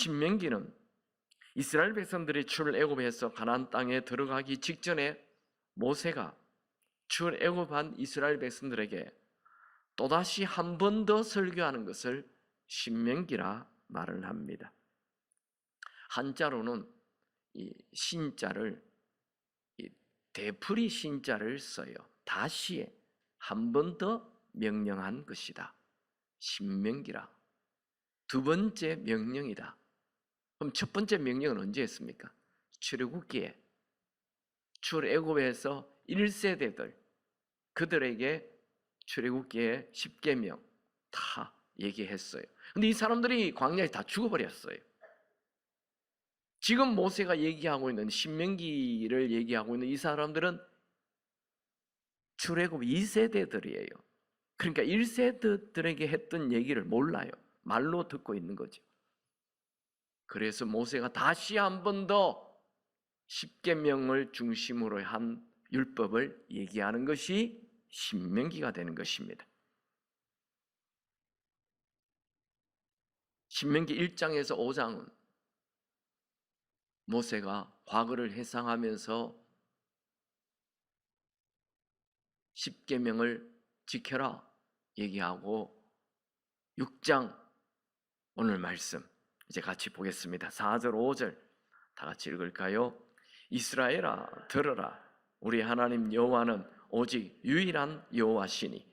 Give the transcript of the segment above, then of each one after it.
신명기는 이스라엘 백성들이 출애굽해서 가나안 땅에 들어가기 직전에 모세가 출애굽한 이스라엘 백성들에게 또다시 한 번 더 설교하는 것을 신명기라 말을 합니다. 한자로는 이 신자를 되풀이 신자를 써요. 다시 한 번 더 명령한 것이다. 신명기라. 두 번째 명령이다. 그럼 첫 번째 명령은 언제 했습니까? 출애굽기에 출애굽에서 1세대들 그들에게 출애굽기에 10계명 다 얘기했어요. 근데 이 사람들이 광야에 다 죽어버렸어요. 지금 모세가 얘기하고 있는 신명기를 얘기하고 있는 이 사람들은 출애굽 2세대들이에요. 그러니까 1세대들에게 했던 얘기를 몰라요. 말로 듣고 있는 거죠. 그래서 모세가 다시 한 번 더 10계명을 중심으로 한 율법을 얘기하는 것이 신명기가 되는 것입니다. 신명기 1장에서 5장은 모세가 과거를 회상하면서 10계명을 지켜라 얘기하고 6장 오늘 말씀 이제 같이 보겠습니다. 4절 5절 다 같이 읽을까요? 이스라엘아 들어라 우리 하나님 여호와는 오직 유일한 여호와시니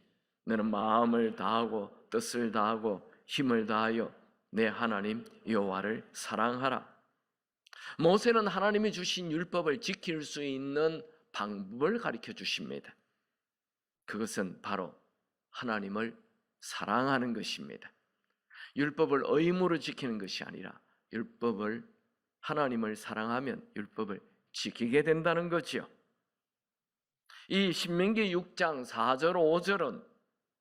너는 마음을 다하고 뜻을 다하고 힘을 다하여 내 하나님 여호와를 사랑하라. 모세는 하나님이 주신 율법을 지킬 수 있는 방법을 가르쳐 주십니다. 그것은 바로 하나님을 사랑하는 것입니다. 율법을 의무로 지키는 것이 아니라 하나님을 사랑하면 율법을 지키게 된다는 거지요. 이 신명기 6장 4절 5절은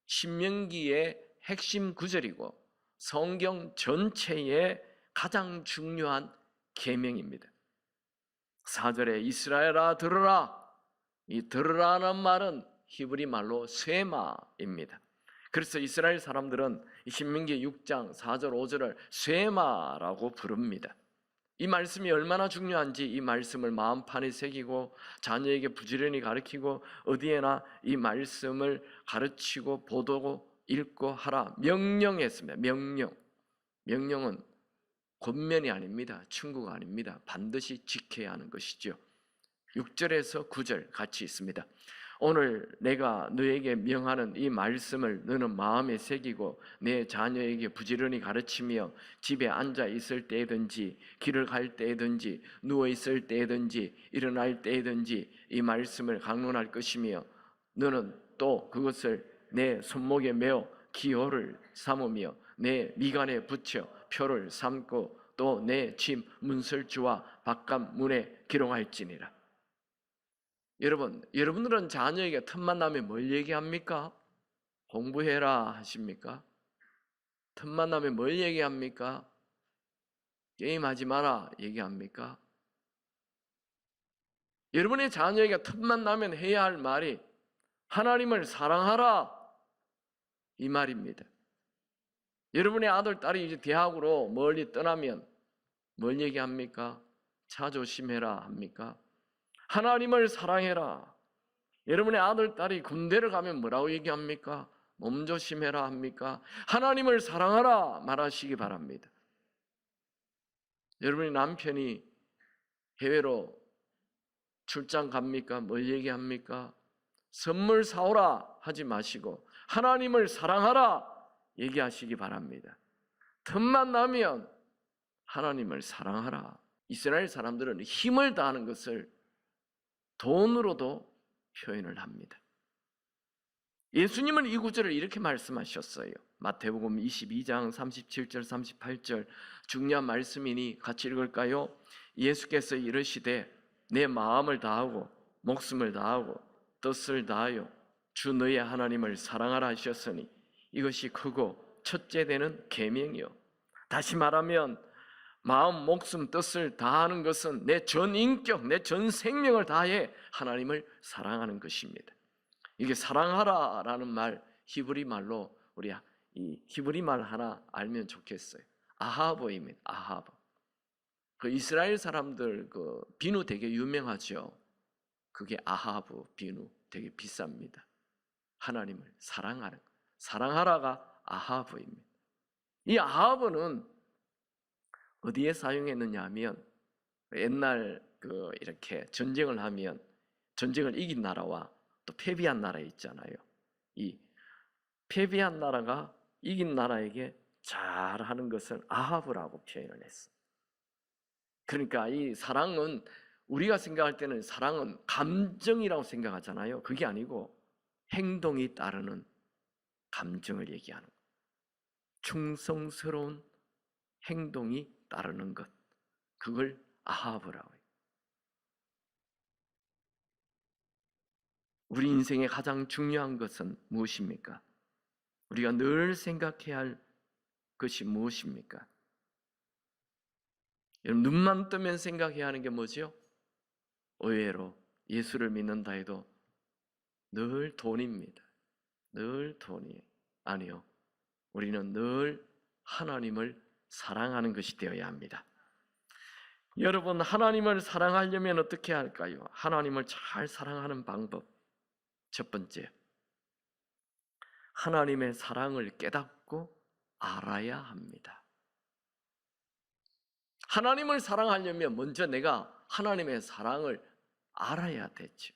신명기의 핵심 구절이고 성경 전체의 가장 중요한 계명입니다. 4절에 이스라엘아 들으라. 이 들으라는 말은 히브리 말로 쇠마입니다. 그래서 이스라엘 사람들은 신명기 6장 4절 5절을 쇠마라고 부릅니다. 이 말씀이 얼마나 중요한지 이 말씀을 마음판에 새기고 자녀에게 부지런히 가르치고 어디에나 이 말씀을 가르치고 보도고 읽고 하라 명령했습니다. 명령은 권면이 아닙니다. 충고가 아닙니다. 반드시 지켜야 하는 것이죠. 6절에서 9절 같이 있습니다. 오늘 내가 너에게 명하는 이 말씀을 너는 마음에 새기고 내 자녀에게 부지런히 가르치며 집에 앉아 있을 때든지 길을 갈 때든지 누워 있을 때든지 일어날 때든지 이 말씀을 강론할 것이며 너는 또 그것을 내 손목에 메어 기호를 삼으며 내 미간에 붙여 표를 삼고 또 내 집 문설주와 바깥 문에 기록할지니라. 여러분들은 자녀에게 틈만 나면 뭘 얘기합니까? 공부해라 하십니까? 틈만 나면 뭘 얘기합니까? 게임하지 마라 얘기합니까? 여러분의 자녀에게 틈만 나면 해야 할 말이 하나님을 사랑하라 이 말입니다. 여러분의 아들, 딸이 이제 대학으로 멀리 떠나면 뭘 얘기합니까? 차 조심해라 합니까? 하나님을 사랑해라. 여러분의 아들, 딸이 군대를 가면 뭐라고 얘기합니까? 몸 조심해라 합니까? 하나님을 사랑하라 말하시기 바랍니다. 여러분의 남편이 해외로 출장 갑니까? 뭘 얘기합니까? 선물 사오라 하지 마시고 하나님을 사랑하라 얘기하시기 바랍니다. 틈만 나면 하나님을 사랑하라. 이스라엘 사람들은 힘을 다하는 것을 돈으로도 표현을 합니다. 예수님은 이 구절을 이렇게 말씀하셨어요. 마태복음 22장 37절 38절 중요한 말씀이니 같이 읽을까요? 예수께서 이르시되 내 마음을 다하고 목숨을 다하고 뜻을 다하여 주 너의 하나님을 사랑하라 하셨으니 이것이 크고 첫째 되는 계명이요. 다시 말하면 마음, 목숨, 뜻을 다하는 것은 내 전 인격, 내 전 생명을 다해 하나님을 사랑하는 것입니다. 이게 사랑하라라는 말 히브리 말로 우리 이 히브리 말 하나 알면 좋겠어요. 아하브입니다. 아하브. 그 이스라엘 사람들 그 비누 되게 유명하죠. 그게 아하브 비누, 되게 비쌉니다. 하나님을 사랑하라가 아하브입니다. 이 아하브는 어디에 사용했느냐 하면, 옛날 이렇게 전쟁을 하면 전쟁을 이긴 나라와 또 패배한 나라 있잖아요. 이 패배한 나라가 이긴 나라에게 잘하는 것을 아하브라고 표현을 했어. 그러니까 이 사랑은, 우리가 생각할 때는 사랑은 감정이라고 생각하잖아요. 그게 아니고 행동이 따르는 감정을 얘기하는 거예요. 충성스러운 행동이 따르는 것, 그걸 아하브라고 해요. 우리 인생의 가장 중요한 것은 무엇입니까? 우리가 늘 생각해야 할 것이 무엇입니까? 여러분, 눈만 뜨면 생각해야 하는 게 뭐죠? 의외로 예수를 믿는다 해도 늘 돈입니다. 늘 돈이에요. 아니요. 우리는 늘 하나님을 사랑하는 것이 되어야 합니다. 여러분, 하나님을 사랑하려면 어떻게 할까요? 하나님을 잘 사랑하는 방법, 첫 번째, 하나님의 사랑을 깨닫고 알아야 합니다. 하나님을 사랑하려면 먼저 내가 하나님의 사랑을 알아야 되죠.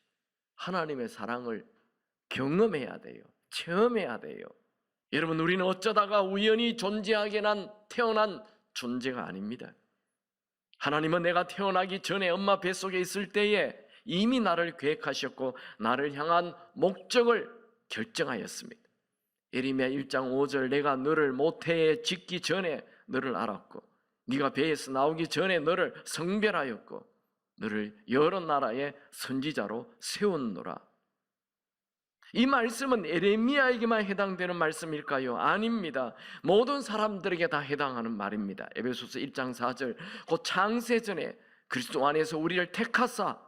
하나님의 사랑을 경험해야 돼요. 체험해야 돼요. 여러분, 우리는 어쩌다가 우연히 존재하게 태어난 존재가 아닙니다. 하나님은 내가 태어나기 전에 엄마 뱃속에 있을 때에 이미 나를 계획하셨고 나를 향한 목적을 결정하였습니다. 예레미야 1장 5절, 내가 너를 모태에 짓기 전에 너를 알았고 네가 배에서 나오기 전에 너를 성별하였고 너를 여러 나라의 선지자로 세웠노라. 이 말씀은 예레미야에게만 해당되는 말씀일까요? 아닙니다. 모든 사람들에게 다 해당하는 말입니다. 에베소서 1장 4절, 곧 창세전에 그리스도 안에서 우리를 택하사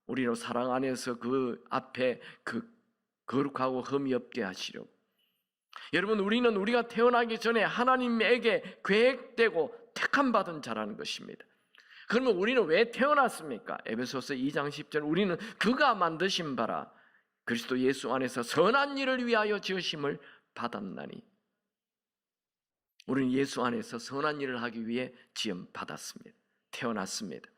우리로 사랑 안에서 그 앞에 거룩하고 흠이 없게 하시려고. 여러분, 우리는 우리가 태어나기 전에 하나님에게 계획되고 택함받은 자라는 것입니다. 그러면 우리는 왜 태어났습니까? 에베소서 2장 10절, 우리는 그가 만드신 바라 그리스도 예수 안에서 선한 일을 위하여 지으심을 받았나니. 우리는 예수 안에서 선한 일을 하기 위해 지음 받았습니다. 태어났습니다.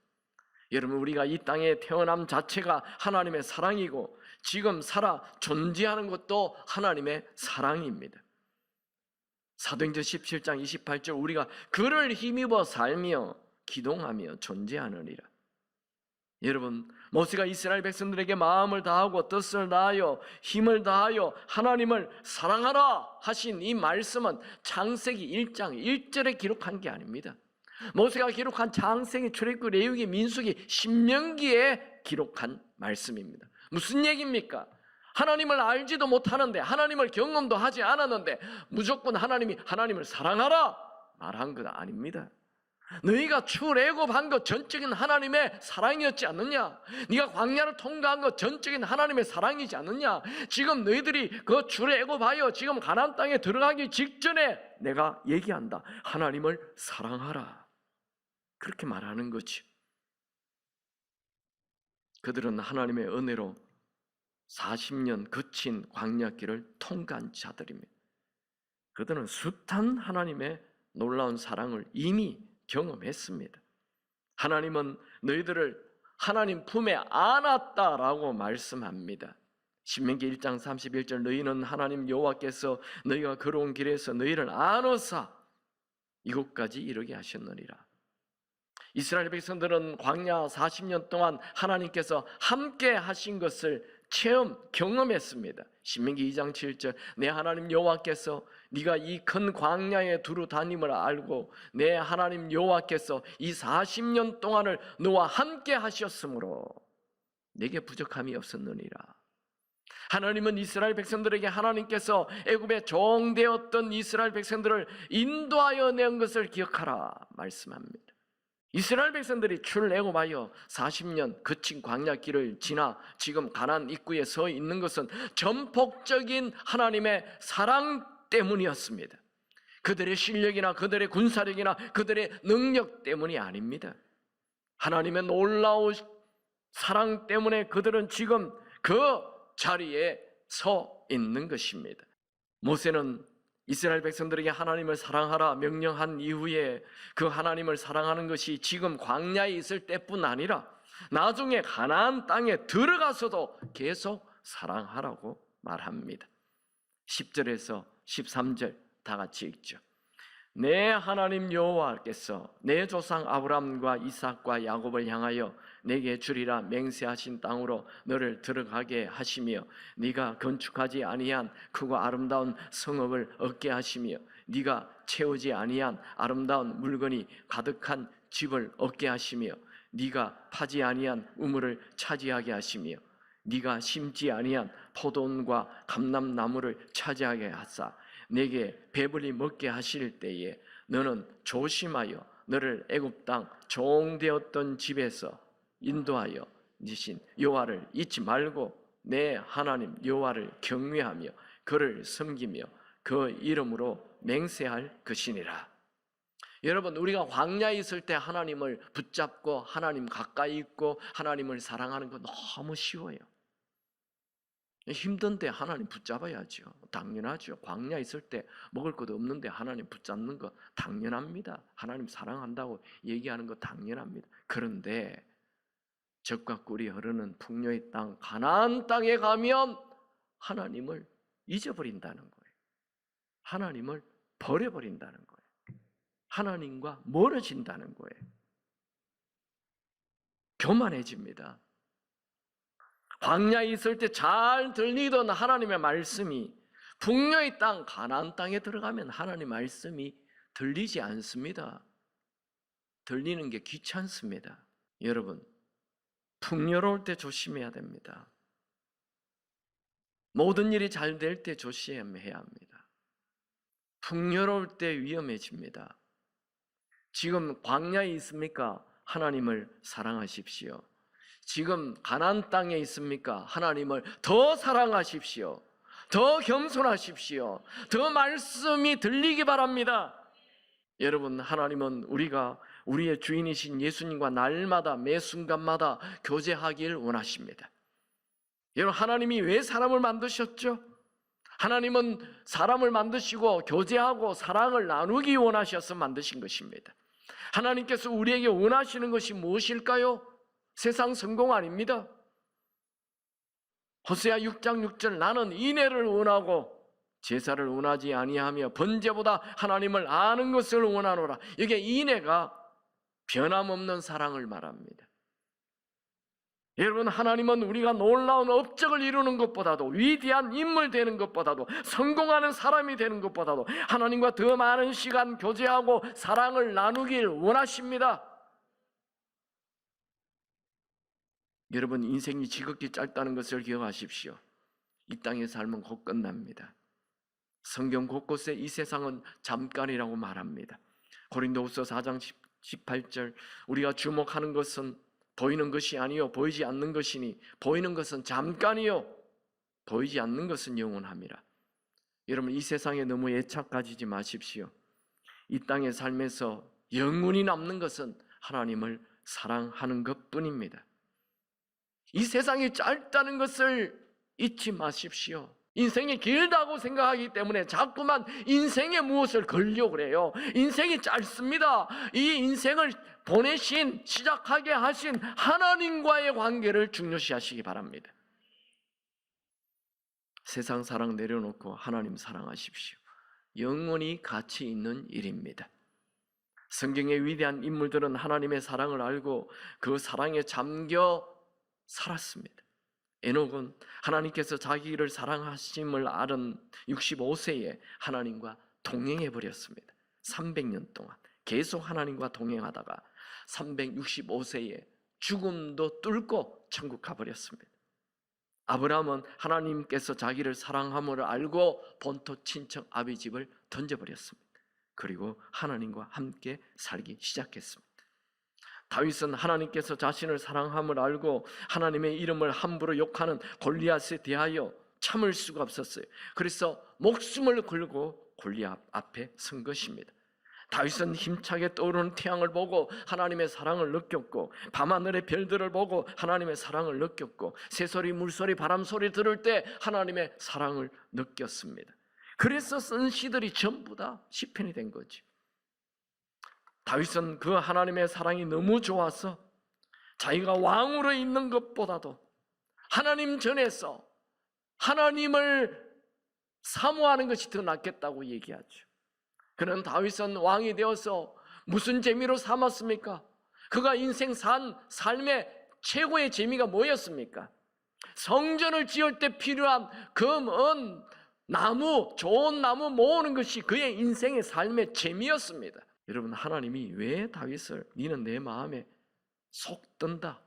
여러분, 우리가 이 땅에 태어남 자체가 하나님의 사랑이고 지금 살아 존재하는 것도 하나님의 사랑입니다. 사도행전 17장 28절, 우리가 그를 힘입어 살며 기동하며 존재하느니라. 여러분, 모세가 이스라엘 백성들에게 마음을 다하고 뜻을 다하여 힘을 다하여 하나님을 사랑하라 하신 이 말씀은 창세기 1장 1절에 기록한 게 아닙니다. 모세가 기록한 창세기, 출애굽기, 레위기, 민수기, 신명기에 기록한 말씀입니다. 무슨 얘기입니까? 하나님을 알지도 못하는데, 하나님을 경험도 하지 않았는데 무조건 하나님을 사랑하라 말한 것 아닙니다. 너희가 출애굽한 것 전적인 하나님의 사랑이었지 않느냐? 네가 광야를 통과한 것 전적인 하나님의 사랑이지 않느냐? 지금 너희들이 그 출애굽하여 지금 가나안 땅에 들어가기 직전에 내가 얘기한다. 하나님을 사랑하라. 그렇게 말하는 거지. 그들은 하나님의 은혜로 40년 거친 광야길을 통과한 자들입니다. 그들은 숱한 하나님의 놀라운 사랑을 이미 경험했습니다. 하나님은 너희들을 하나님 품에 안았다라고 말씀합니다. 신명기 1장 31절, 너희는 하나님 여호와께서 너희가 걸어온 길에서 너희를 안으사 이곳까지 이르게 하셨느니라. 이스라엘 백성들은 광야 40년 동안 하나님께서 함께 하신 것을 경험했습니다. 신명기 2장 7절, 내 하나님 여호와께서 네가 이 큰 광야에 두루 다님을 알고 내 하나님 여호와께서 이 40년 동안을 너와 함께 하셨으므로 내게 부족함이 없었느니라. 하나님은 이스라엘 백성들에게 하나님께서 애굽에 종되었던 이스라엘 백성들을 인도하여 낸 것을 기억하라 말씀합니다. 이스라엘 백성들이 출애굽하여 40년 거친 광야길을 지나 지금 가나안 입구에 서 있는 것은 전폭적인 하나님의 사랑 때문이었습니다. 그들의 실력이나 그들의 군사력이나 그들의 능력 때문이 아닙니다. 하나님의 놀라운 사랑 때문에 그들은 지금 그 자리에 서 있는 것입니다. 모세는 이스라엘 백성들에게 하나님을 사랑하라 명령한 이후에 그 하나님을 사랑하는 것이 지금 광야에 있을 때뿐 아니라 나중에 가나안 땅에 들어가서도 계속 사랑하라고 말합니다. 10절에서 13절 다 같이 읽죠. 내 하나님 여호와께서 내 조상 아브람과 이삭과 야곱을 향하여 내게 주리라 맹세하신 땅으로 너를 들어가게 하시며 네가 건축하지 아니한 크고 아름다운 성읍을 얻게 하시며 네가 채우지 아니한 아름다운 물건이 가득한 집을 얻게 하시며 네가 파지 아니한 우물을 차지하게 하시며 네가 심지 아니한 포도원과 감람나무를 차지하게 하사 내게 배불리 먹게 하실 때에 너는 조심하여 너를 애굽 땅 종되었던 집에서 인도하여 니신 여호와를 잊지 말고 내 하나님 여호와를 경외하며 그를 섬기며 그 이름으로 맹세할 것이니라. 여러분, 우리가 광야에 있을 때 하나님을 붙잡고 하나님 가까이 있고 하나님을 사랑하는 거 너무 쉬워요. 힘든 때 하나님 붙잡아야죠. 당연하죠. 광야에 있을 때 먹을 것도 없는데 하나님 붙잡는 거 당연합니다. 하나님 사랑한다고 얘기하는 거 당연합니다. 그런데 젖과 꿀이 흐르는 풍요의 땅 가나안 땅에 가면 하나님을 잊어버린다는 거예요. 하나님을 버려버린다는 거예요. 하나님과 멀어진다는 거예요. 교만해집니다. 광야에 있을 때 잘 들리던 하나님의 말씀이 풍요의 땅 가나안 땅에 들어가면 하나님의 말씀이 들리지 않습니다. 들리는 게 귀찮습니다. 여러분, 풍요로울 때 조심해야 됩니다. 모든 일이 잘 될 때 조심해야 합니다. 풍요로울 때 위험해집니다. 지금 광야에 있습니까? 하나님을 사랑하십시오. 지금 가나안 땅에 있습니까? 하나님을 더 사랑하십시오. 더 겸손하십시오. 더 말씀이 들리기 바랍니다. 여러분, 하나님은 우리가 우리의 주인이신 예수님과 날마다 매 순간마다 교제하길 원하십니다. 여러분, 하나님이 왜 사람을 만드셨죠? 하나님은 사람을 만드시고 교제하고 사랑을 나누기 원하셔서 만드신 것입니다. 하나님께서 우리에게 원하시는 것이 무엇일까요? 세상 성공 아닙니다. 호세아 6장 6절 나는 인애를 원하고 제사를 원하지 아니하며 번제보다 하나님을 아는 것을 원하노라. 이게 인애가 변함없는 사랑을 말합니다. 여러분, 하나님은 우리가 놀라운 업적을 이루는 것보다도 위대한 인물 되는 것보다도 성공하는 사람이 되는 것보다도 하나님과 더 많은 시간 교제하고 사랑을 나누길 원하십니다. 여러분, 인생이 지극히 짧다는 것을 기억하십시오. 이 땅의 삶은 곧 끝납니다. 성경 곳곳에 이 세상은 잠깐이라고 말합니다. 고린도후서 4장 18절 우리가 주목하는 것은 보이는 것이 아니요 보이지 않는 것이니 보이는 것은 잠깐이요 보이지 않는 것은 영원함이라. 여러분, 이 세상에 너무 애착 가지지 마십시오. 이 땅의 삶에서 영원히 남는 것은 하나님을 사랑하는 것뿐입니다. 이 세상이 짧다는 것을 잊지 마십시오. 인생이 길다고 생각하기 때문에 자꾸만 인생에 무엇을 걸려고 해요. 인생이 짧습니다. 이 인생을 보내신, 시작하게 하신 하나님과의 관계를 중요시하시기 바랍니다. 세상 사랑 내려놓고 하나님 사랑하십시오. 영원히 가치 있는 일입니다. 성경의 위대한 인물들은 하나님의 사랑을 알고 그 사랑에 잠겨 살았습니다. 에녹은 하나님께서 자기를 사랑하심을 알은 65세에 하나님과 동행해 버렸습니다. 300년 동안 계속 하나님과 동행하다가 365세에 죽음도 뚫고 천국 가버렸습니다. 아브라함은 하나님께서 자기를 사랑함을 알고 본토 친척 아비 집을 던져버렸습니다. 그리고 하나님과 함께 살기 시작했습니다. 다윗은 하나님께서 자신을 사랑함을 알고 하나님의 이름을 함부로 욕하는 골리앗에 대하여 참을 수가 없었어요. 그래서 목숨을 걸고 골리앗 앞에 선 것입니다. 다윗은 힘차게 떠오르는 태양을 보고 하나님의 사랑을 느꼈고, 밤하늘의 별들을 보고 하나님의 사랑을 느꼈고, 새소리, 물소리, 바람소리 들을 때 하나님의 사랑을 느꼈습니다. 그래서 쓴 시들이 전부 다 시편이 된 거지. 다윗은 그 하나님의 사랑이 너무 좋아서 자기가 왕으로 있는 것보다도 하나님 전에서 하나님을 사모하는 것이 더 낫겠다고 얘기하죠. 그는 다윗은 왕이 되어서 무슨 재미로 삼았습니까? 그가 인생 산 삶의 최고의 재미가 뭐였습니까? 성전을 지을 때 필요한 금, 은, 나무, 좋은 나무 모으는 것이 그의 인생의 삶의 재미였습니다. 여러분, 하나님이 왜 다윗을 너는 내 마음에 속든다,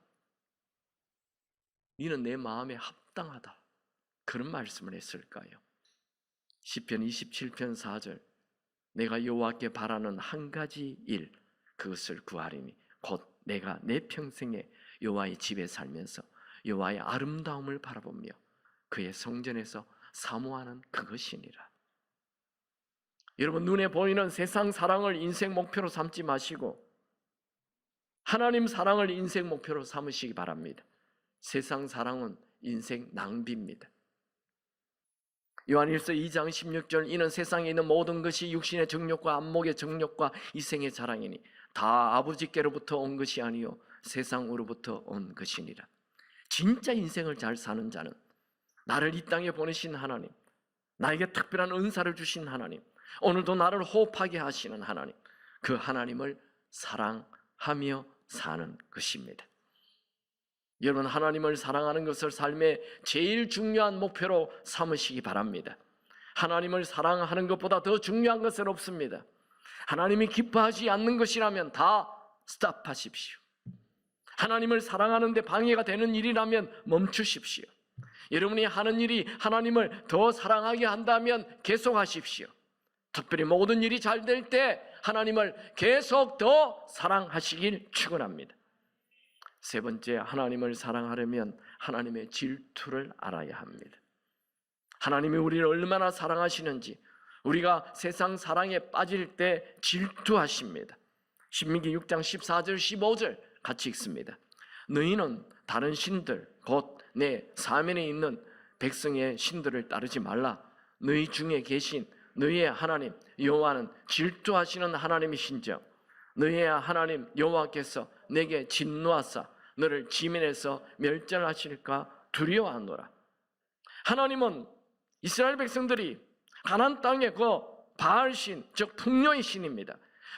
너는 내 마음에 합당하다, 그런 말씀을 했을까요? 시편 27편 4절, 내가 여호와께 바라는 한 가지 일, 그것을 구하리니 곧 내가 내 평생에 여호와의 집에 살면서 여호와의 아름다움을 바라보며 그의 성전에서 사모하는 그것이니라. 여러분, 눈에 보이는 세상 사랑을 인생 목표로 삼지 마시고 하나님 사랑을 인생 목표로 삼으시기 바랍니다. 세상 사랑은 인생 낭비입니다. 요한일서 2장 16절, 이는 세상에 있는 모든 것이 육신의 정욕과 안목의 정욕과 이생의 자랑이니 다 아버지께로부터 온 것이 아니요 세상으로부터 온 것이니라. 진짜 인생을 잘 사는 자는 나를 이 땅에 보내신 하나님, 나에게 특별한 은사를 주신 하나님, 오늘도 나를 호흡하게 하시는 하나님, 그 하나님을 사랑하며 사는 것입니다. 여러분, 하나님을 사랑하는 것을 삶의 제일 중요한 목표로 삼으시기 바랍니다. 하나님을 사랑하는 것보다 더 중요한 것은 없습니다. 하나님이 기뻐하지 않는 것이라면 다 스탑하십시오. 하나님을 사랑하는 데 방해가 되는 일이라면 멈추십시오. 여러분이 하는 일이 하나님을 더 사랑하게 한다면 계속하십시오. 특별히 모든 일이 잘 될 때 하나님을 계속 더 사랑하시길 축원합니다. 세 번째, 하나님을 사랑하려면 하나님의 질투를 알아야 합니다. 하나님이 우리를 얼마나 사랑하시는지 우리가 세상 사랑에 빠질 때 질투하십니다. 신명기 6장 14절 15절 같이 읽습니다. 너희는 다른 신들 곧 내 사면에 있는 백성의 신들을 따르지 말라. 너희 중에 계신 너희의 하나님 여호와는 질투하시는 하나님이신즉 너희의 하나님 여호와께서 내게 진노하사 너를 지면에서 멸절하실까 두려워하노라. 하나님은 이스라엘 백성들이 가나안 땅의 그 바알신, 즉 풍요의 신입니다.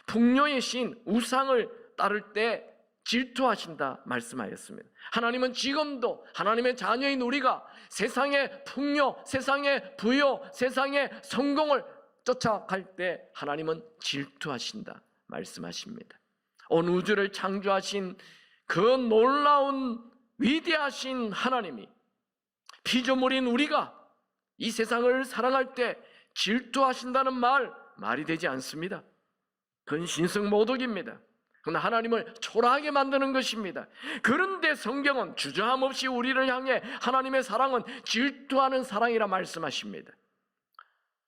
풍요의 신 우상을 따를 때 질투하신다 말씀하였습니다. 하나님은 지금도 하나님의 자녀인 우리가 세상의 풍요, 세상의 부요, 세상의 성공을 쫓아갈 때 하나님은 질투하신다 말씀하십니다. 온 우주를 창조하신 그 놀라운 위대하신 하나님이 피조물인 우리가 이 세상을 사랑할 때 질투하신다는 말이 되지 않습니다. 그건 신성모독입니다. 그건 하나님을 초라하게 만드는 것입니다. 그런데 성경은 주저함 없이 우리를 향해 하나님의 사랑은 질투하는 사랑이라 말씀하십니다.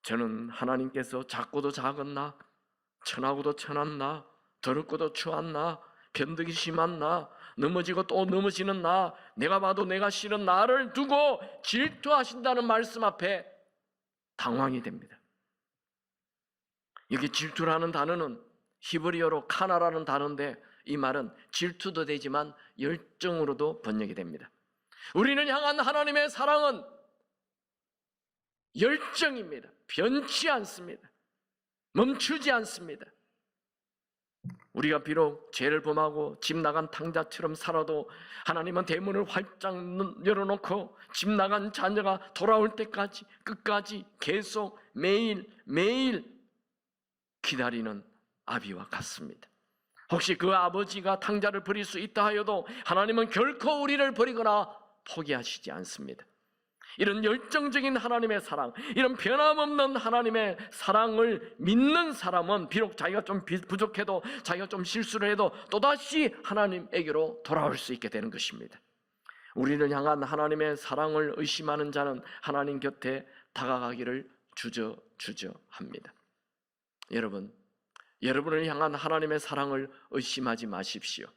저는 하나님께서 작고도 작은 나, 천하고도 천한 나, 더럽고도 추한 나, 변덕이 심한 나, 넘어지고 또 넘어지는 나, 내가 봐도 내가 싫은 나를 두고 질투하신다는 말씀 앞에 당황이 됩니다. 여기 질투라는 단어는 히브리어로 카나라는 단어인데 이 말은 질투도 되지만 열정으로도 번역이 됩니다. 우리를 향한 하나님의 사랑은 열정입니다. 변치 않습니다. 멈추지 않습니다. 우리가 비록 죄를 범하고 집 나간 탕자처럼 살아도 하나님은 대문을 활짝 열어놓고 집 나간 자녀가 돌아올 때까지 끝까지 계속 매일 기다리는 아비와 같습니다. 혹시 그 아버지가 탕자를 버릴 수 있다 하여도 하나님은 결코 우리를 버리거나 포기하시지 않습니다. 이런 열정적인 하나님의 사랑, 이런 변함없는 하나님의 사랑을 믿는 사람은 비록 자기가 좀 부족해도, 자기가 좀 실수를 해도 또다시 하나님에게로 돌아올 수 있게 되는 것입니다. 우리를 향한 하나님의 사랑을 의심하는 자는 하나님 곁에 다가가기를 주저합니다. 여러분, 여러분을 향한 하나님의 사랑을 의심하지 마십시오.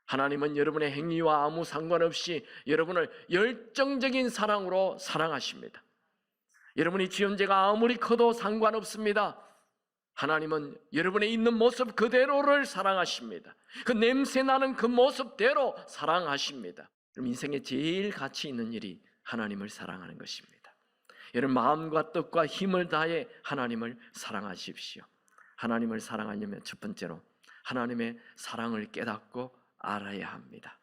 하나님은 여러분의 행위와 아무 상관없이 여러분을 열정적인 사랑으로 사랑하십니다. 여러분이 지은 죄가 아무리 커도 상관없습니다. 하나님은 여러분의 있는 모습 그대로를 사랑하십니다. 그 냄새나는 그 모습대로 사랑하십니다. 그럼 인생에 제일 가치 있는 일이 하나님을 사랑하는 것입니다. 여러분 마음과 뜻과 힘을 다해 하나님을 사랑하십시오. 하나님을 사랑하려면 첫 번째로 하나님의 사랑을 깨닫고 알아야 합니다.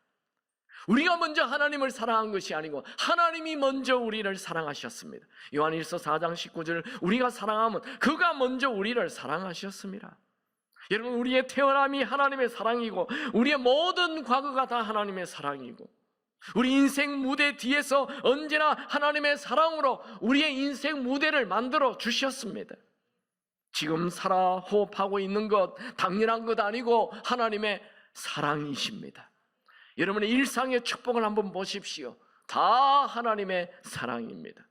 우리가 먼저 하나님을 사랑한 것이 아니고 하나님이 먼저 우리를 사랑하셨습니다. 요한일서 4장 19절 우리가 사랑하면 그가 먼저 우리를 사랑하셨습니다. 여러분 우리의 태어남이 하나님의 사랑이고 우리의 모든 과거가 다 하나님의 사랑이고 우리 인생 무대 뒤에서 언제나 하나님의 사랑으로 우리의 인생 무대를 만들어 주셨습니다. 지금 살아 호흡하고 있는 것 당연한 것 아니고 하나님의 사랑이십니다. 여러분의 일상의 축복을 한번 보십시오. 다 하나님의 사랑입니다.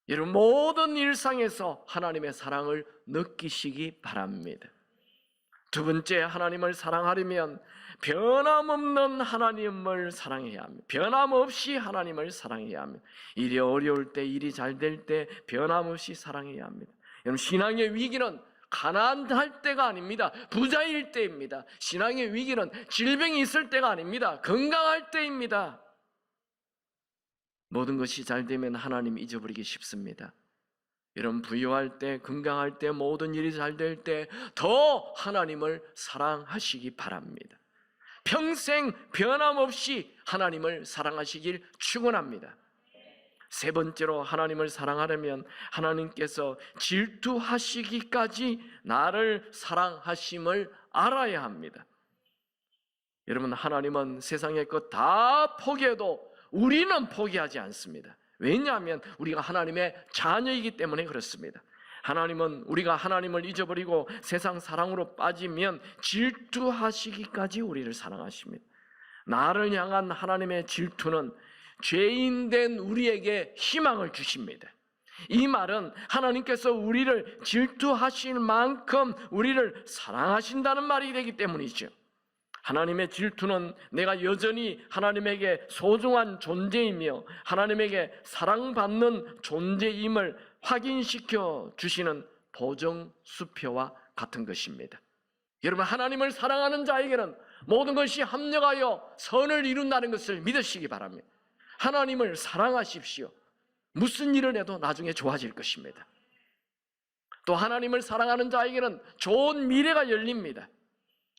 여러분 모든 일상에서 하나님의 사랑을 느끼시기 바랍니다. 두 번째, 하나님을 사랑하려면 변함없는 하나님을 사랑해야 합니다. 변함없이 하나님을 사랑해야 합니다. 일이 어려울 때, 일이 잘 될 때 변함없이 사랑해야 합니다. 여러분 신앙의 위기는 가난할 때가 아닙니다. 부자일 때입니다. 신앙의 위기는 질병이 있을 때가 아닙니다. 건강할 때입니다. 모든 것이 잘 되면 하나님 잊어버리기 쉽습니다. 여러분 부유할 때, 건강할 때, 모든 일이 잘 될 때 더 하나님을 사랑하시기 바랍니다. 평생 변함없이 하나님을 사랑하시길 축원합니다. 세 번째로 하나님을 사랑하려면 하나님께서 질투하시기까지 나를 사랑하심을 알아야 합니다. 여러분 하나님은 세상의 것 다 포기해도 우리는 포기하지 않습니다. 왜냐하면 우리가 하나님의 자녀이기 때문에 그렇습니다. 하나님은 우리가 하나님을 잊어버리고 세상 사랑으로 빠지면 질투하시기까지 우리를 사랑하십니다. 나를 향한 하나님의 질투는 죄인된 우리에게 희망을 주십니다. 이 말은 하나님께서 우리를 질투하실 만큼 우리를 사랑하신다는 말이 되기 때문이죠. 하나님의 질투는 내가 여전히 하나님에게 소중한 존재이며 하나님에게 사랑받는 존재임을 확인시켜 주시는 보정수표와 같은 것입니다. 여러분 하나님을 사랑하는 자에게는 모든 것이 합력하여 선을 이룬다는 것을 믿으시기 바랍니다. 하나님을 사랑하십시오. 무슨 일을 해도 나중에 좋아질 것입니다. 또 하나님을 사랑하는 자에게는 좋은 미래가 열립니다.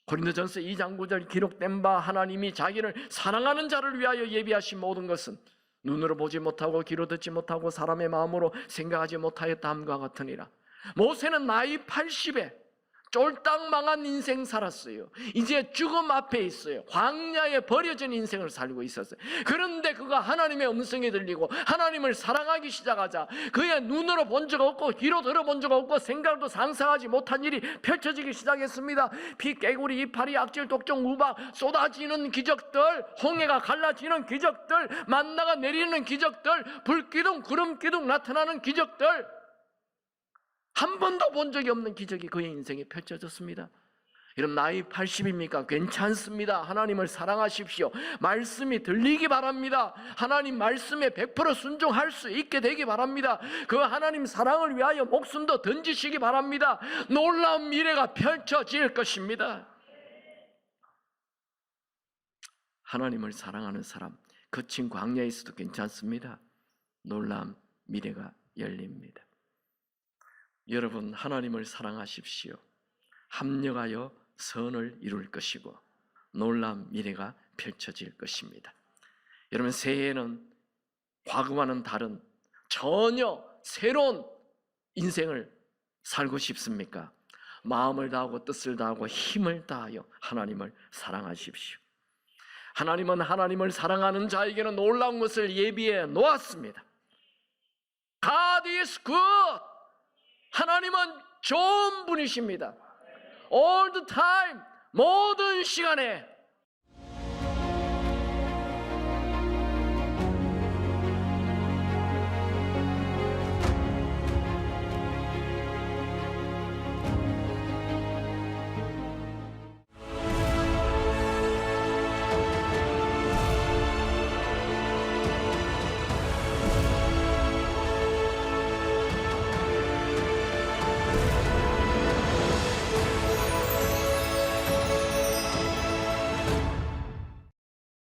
고린도전서 2장 9절 기록된 바 하나님이 자기를 사랑하는 자를 위하여 예비하신 모든 것은 눈으로 보지 못하고 귀로 듣지 못하고 사람의 마음으로 생각하지 못하였다함과 같으니라. 모세는 나이 80에 쫄딱 망한 인생 살았어요. 이제 죽음 앞에 있어요. 광야에 버려진 인생을 살고 있었어요. 그런데 그가 하나님의 음성이 들리고 하나님을 사랑하기 시작하자 그의 눈으로 본 적 없고 귀로 들어본 적 없고 생각도 상상하지 못한 일이 펼쳐지기 시작했습니다. 피, 개구리, 이파리, 악질, 독종, 우박 쏟아지는 기적들, 홍해가 갈라지는 기적들, 만나가 내리는 기적들, 불기둥, 구름기둥 나타나는 기적들, 한 번도 본 적이 없는 기적이 그의 인생에 펼쳐졌습니다. 여러분 나이 80입니까? 괜찮습니다. 하나님을 사랑하십시오. 말씀이 들리기 바랍니다. 하나님 말씀에 100% 순종할 수 있게 되기 바랍니다. 그 하나님 사랑을 위하여 목숨도 던지시기 바랍니다. 놀라운 미래가 펼쳐질 것입니다. 하나님을 사랑하는 사람 거친 광야에 있어도 괜찮습니다. 놀라운 미래가 열립니다. 여러분 하나님을 사랑하십시오. 합력하여 선을 이룰 것이고 놀라운 미래가 펼쳐질 것입니다. 여러분 새해에는 과거와는 다른 전혀 새로운 인생을 살고 싶습니까? 마음을 다하고 뜻을 다하고 힘을 다하여 하나님을 사랑하십시오. 하나님은 하나님을 사랑하는 자에게는 놀라운 것을 예비해 놓았습니다. God is good. 하나님은 좋은 분이십니다. All the time, 모든 시간에